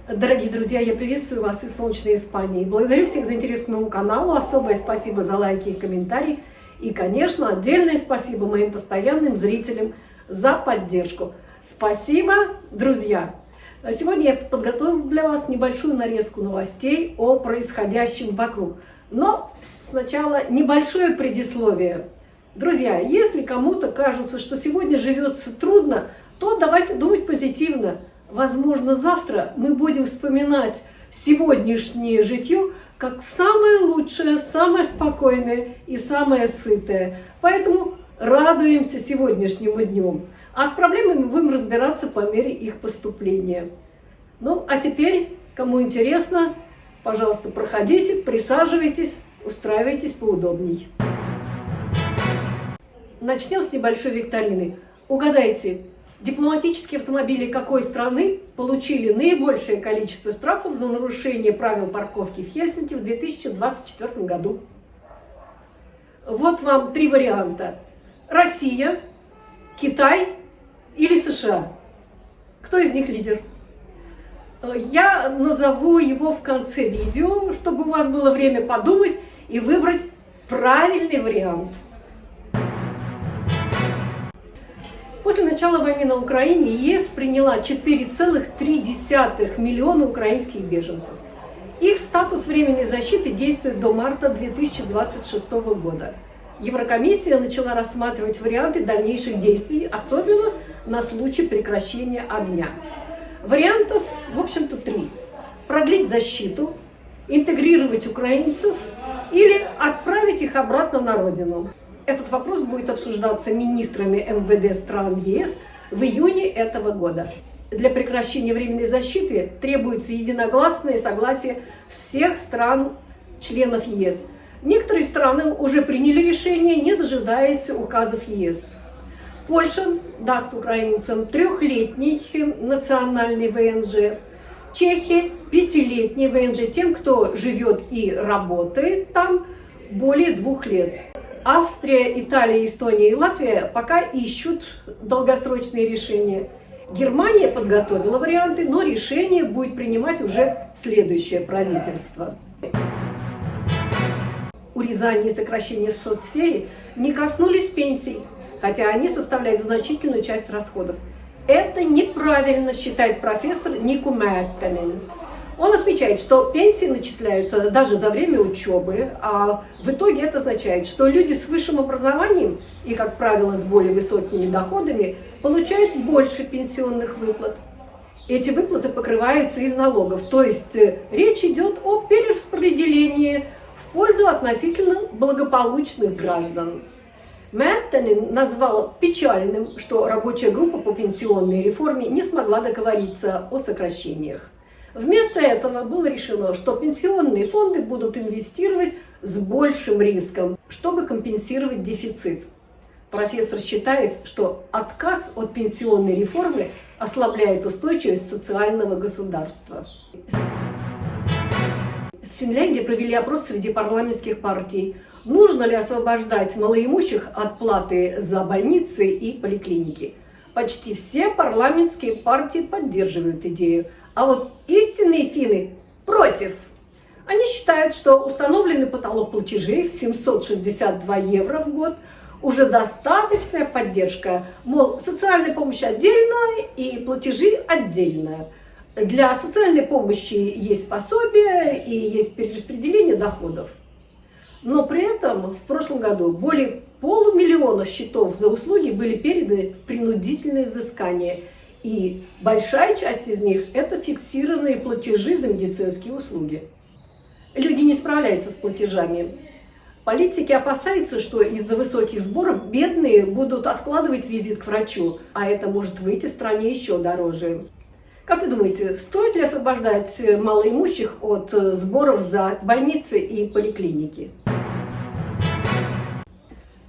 Дорогие друзья, я приветствую вас из солнечной Испании. Благодарю всех за интерес к моему каналу. Особое спасибо за лайки и комментарии. И, конечно, отдельное спасибо моим постоянным зрителям за поддержку. Спасибо, друзья! Сегодня я подготовила для вас небольшую нарезку новостей о происходящем вокруг. Но сначала небольшое предисловие. Друзья, если кому-то кажется, что сегодня живется трудно, то давайте думать позитивно. Возможно, завтра мы будем вспоминать сегодняшнее житье как самое лучшее, самое спокойное и самое сытое. Поэтому радуемся сегодняшнему дню. А с проблемами будем разбираться по мере их поступления. Ну, а теперь, кому интересно, пожалуйста, проходите, присаживайтесь, устраивайтесь поудобней. Начнем с небольшой викторины. Угадайте, дипломатические автомобили какой страны получили наибольшее количество штрафов за нарушение правил парковки в Хельсинки в 2024 году? Вот вам три варианта. Россия, Китай или США? Кто из них лидер? Я назову его в конце видео, чтобы у вас было время подумать и выбрать правильный вариант. После начала войны на Украине ЕС приняла 4,3 миллиона украинских беженцев. Их статус временной защиты действует до марта 2026 года. Еврокомиссия начала рассматривать варианты дальнейших действий, особенно на случай прекращения огня. Вариантов, в общем-то, три. Продлить защиту, интегрировать украинцев или отправить их обратно на родину. Этот вопрос будет обсуждаться министрами МВД стран ЕС в июне этого года. Для прекращения временной защиты требуется единогласное согласие всех стран-членов ЕС. Некоторые страны уже приняли решение, не дожидаясь указов ЕС. Польша даст украинцам 3-летний национальный ВНЖ, Чехия 5-летний ВНЖ тем, кто живет и работает там более 2 лет. Австрия, Италия, Эстония и Латвия пока ищут долгосрочные решения. Германия подготовила варианты, но решение будет принимать уже следующее правительство. Урезание и сокращение в соцсфере не коснулись пенсий, хотя они составляют значительную часть расходов. Это неправильно, считает профессор Нику Мäättänen. Он отмечает, что пенсии начисляются даже за время учебы, а в итоге это означает, что люди с высшим образованием и, как правило, с более высокими доходами получают больше пенсионных выплат. Эти выплаты покрываются из налогов, то есть речь идет о перераспределении в пользу относительно благополучных граждан. Мäättänen назвал печальным, что рабочая группа по пенсионной реформе не смогла договориться о сокращениях. Вместо этого было решено, что пенсионные фонды будут инвестировать с большим риском, чтобы компенсировать дефицит. Профессор считает, что отказ от пенсионной реформы ослабляет устойчивость социального государства. В Финляндии провели опрос среди парламентских партий. Нужно ли освобождать малоимущих от платы за больницы и поликлиники? Почти все парламентские партии поддерживают идею. А вот истинные финны против. Они считают, что установленный потолок платежей в 762 евро в год уже достаточная поддержка. Мол, социальная помощь отдельная и платежи отдельная. Для социальной помощи есть пособие и есть перераспределение доходов. Но при этом в прошлом году более 500 000 счетов за услуги были переданы в принудительное взыскание. И большая часть из них – это фиксированные платежи за медицинские услуги. Люди не справляются с платежами. Политики опасаются, что из-за высоких сборов бедные будут откладывать визит к врачу, а это может выйти стране еще дороже. Как вы думаете, стоит ли освобождать малоимущих от сборов за больницы и поликлиники?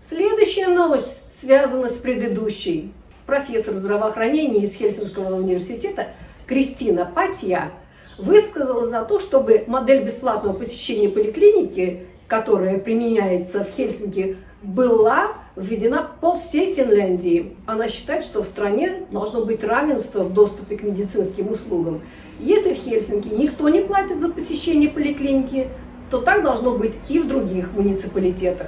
Следующая новость связана с предыдущей. Профессор здравоохранения из Хельсинского университета Кристина Патья высказалась за то, чтобы модель бесплатного посещения поликлиники, которая применяется в Хельсинки, была введена по всей Финляндии. Она считает, что в стране должно быть равенство в доступе к медицинским услугам. Если в Хельсинки никто не платит за посещение поликлиники, то так должно быть и в других муниципалитетах.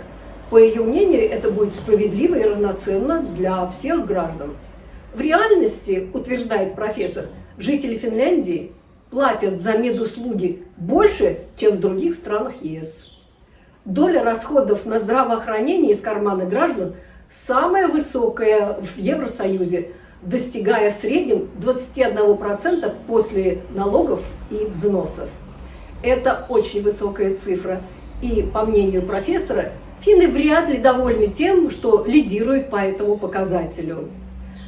По ее мнению, это будет справедливо и равноценно для всех граждан. В реальности, утверждает профессор, жители Финляндии платят за медуслуги больше, чем в других странах ЕС. Доля расходов на здравоохранение из кармана граждан самая высокая в Евросоюзе, достигая в среднем 21% после налогов и взносов. Это очень высокая цифра. И, по мнению профессора, финны вряд ли довольны тем, что лидируют по этому показателю.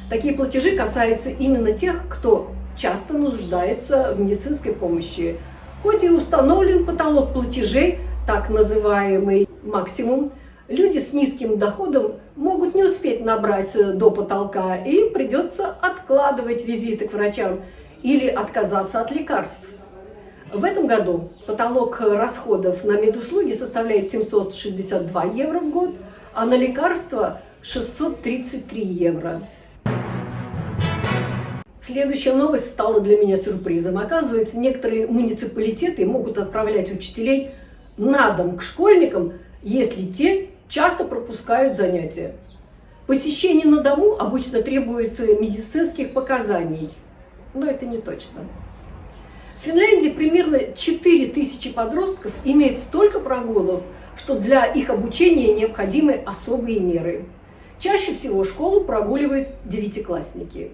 Такие платежи касаются именно тех, кто часто нуждается в медицинской помощи. Хоть и установлен потолок платежей, так называемый максимум, люди с низким доходом могут не успеть набрать до потолка, и им придется откладывать визиты к врачам или отказаться от лекарств. В этом году потолок расходов на медуслуги составляет 762 евро в год, а на лекарства 633 евро. Следующая новость стала для меня сюрпризом. Оказывается, некоторые муниципалитеты могут отправлять учителей на дом к школьникам, если те часто пропускают занятия. Посещение на дому обычно требует медицинских показаний, но это не точно. В Финляндии примерно 4000 подростков имеют столько прогулов, что для их обучения необходимы особые меры. Чаще всего школу прогуливают девятиклассники.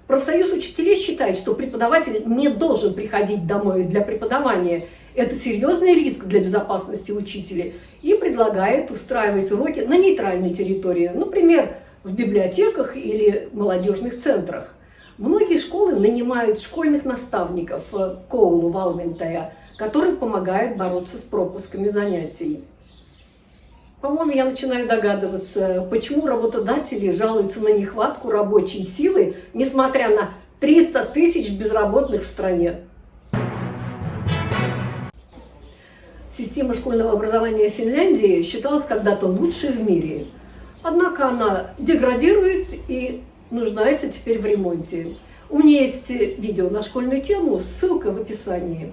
Профсоюз учителей считает, что преподаватель не должен приходить домой для преподавания. Это серьезный риск для безопасности учителя, и предлагает устраивать уроки на нейтральной территории, например, в библиотеках или молодежных центрах. Многие школы нанимают школьных наставников Коулу Валментая, которые помогают бороться с пропусками занятий. По-моему, я начинаю догадываться, почему работодатели жалуются на нехватку рабочей силы, несмотря на 300 тысяч безработных в стране. Система школьного образования в Финляндии считалась когда-то лучшей в мире. Однако она деградирует и нуждается теперь в ремонте. У меня есть видео на школьную тему, ссылка в описании.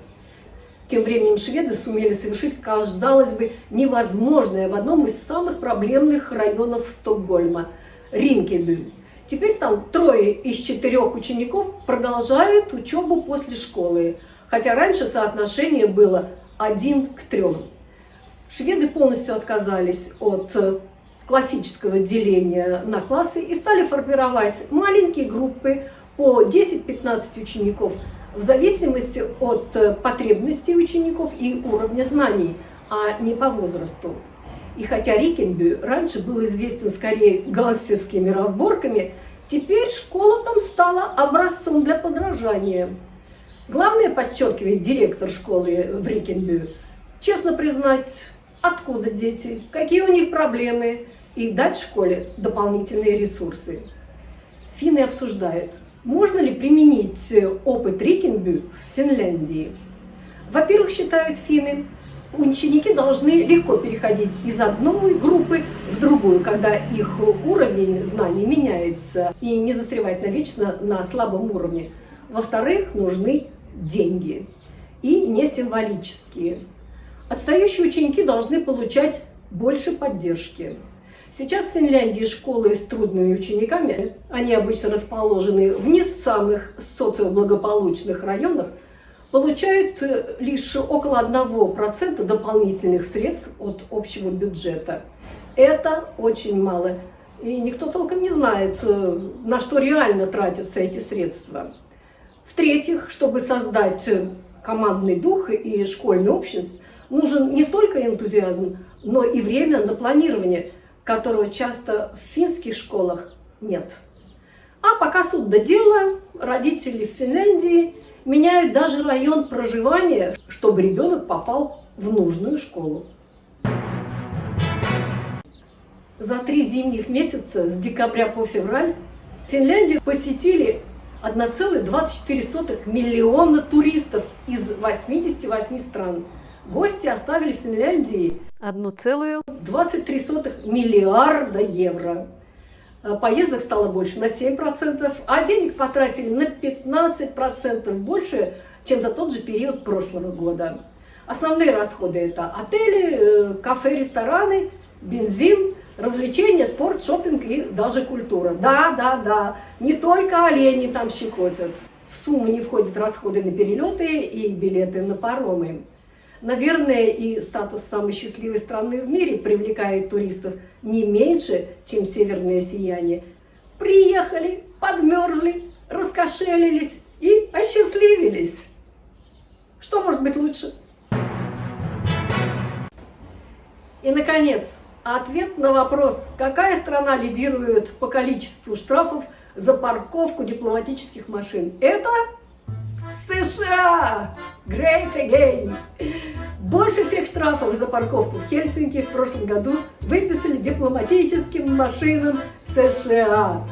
Тем временем шведы сумели совершить, казалось бы, невозможное в одном из самых проблемных районов Стокгольма – Ринкебю. Теперь там 3 из 4 учеников продолжают учебу после школы, хотя раньше соотношение было 1 к 3. Шведы полностью отказались от классического деления на классы и стали формировать маленькие группы по 10-15 учеников в зависимости от потребностей учеников и уровня знаний, а не по возрасту. И хотя Рикенбю раньше был известен скорее гангстерскими разборками, теперь школа там стала образцом для подражания. Главное, подчеркивает директор школы в Рикенбю, честно признать, откуда дети, какие у них проблемы, и дать школе дополнительные ресурсы. Финны обсуждают, можно ли применить опыт Рикенбю в Финляндии. Во-первых, считают финны, ученики должны легко переходить из одной группы в другую, когда их уровень знаний меняется, и не застревать навечно на слабом уровне. Во-вторых, нужны деньги, и не символические. Отстающие ученики должны получать больше поддержки. Сейчас в Финляндии школы с трудными учениками, они обычно расположены в не самых социоблагополучных районах, получают лишь около 1% дополнительных средств от общего бюджета. Это очень мало. И никто толком не знает, на что реально тратятся эти средства. В-третьих, чтобы создать командный дух и школьную общность, нужен не только энтузиазм, но и время на планирование, которого часто в финских школах нет. А пока суд до дела, родители в Финляндии меняют даже район проживания, чтобы ребенок попал в нужную школу. За 3 зимних месяца с декабря по февраль Финляндию посетили 1,24 миллиона туристов из 88 стран. гости оставили в Финляндии 1,23 миллиарда евро. Поездок стало больше на 7%, а денег потратили на 15% больше, чем за тот же период прошлого года. Основные расходы – это отели, кафе, рестораны, бензин, развлечения, спорт, шопинг и даже культура. Да, не только олени там щекотят. В сумму не входят расходы на перелеты и билеты на паромы. Наверное, и статус самой счастливой страны в мире привлекает туристов не меньше, чем северное сияние. Приехали, подмерзли, раскошелились и осчастливились. Что может быть лучше? И, наконец, ответ на вопрос, какая страна лидирует по количеству штрафов за парковку дипломатических машин. Это США! Great again! Больше всех штрафов за парковку в Хельсинки в прошлом году выписали дипломатическим машинам США.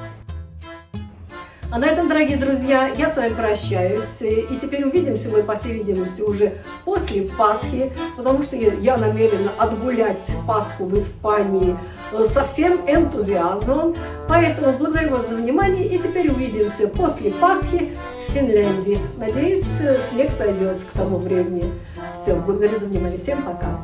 А на этом, дорогие друзья, я с вами прощаюсь. И теперь увидимся мы, по всей видимости, уже после Пасхи, потому что я намерена отгулять Пасху в Испании со всем энтузиазмом. Поэтому благодарю вас за внимание. И теперь увидимся после Пасхи в Финляндии. Надеюсь, снег сойдет к тому времени. Все, благодарю за внимание. Всем пока.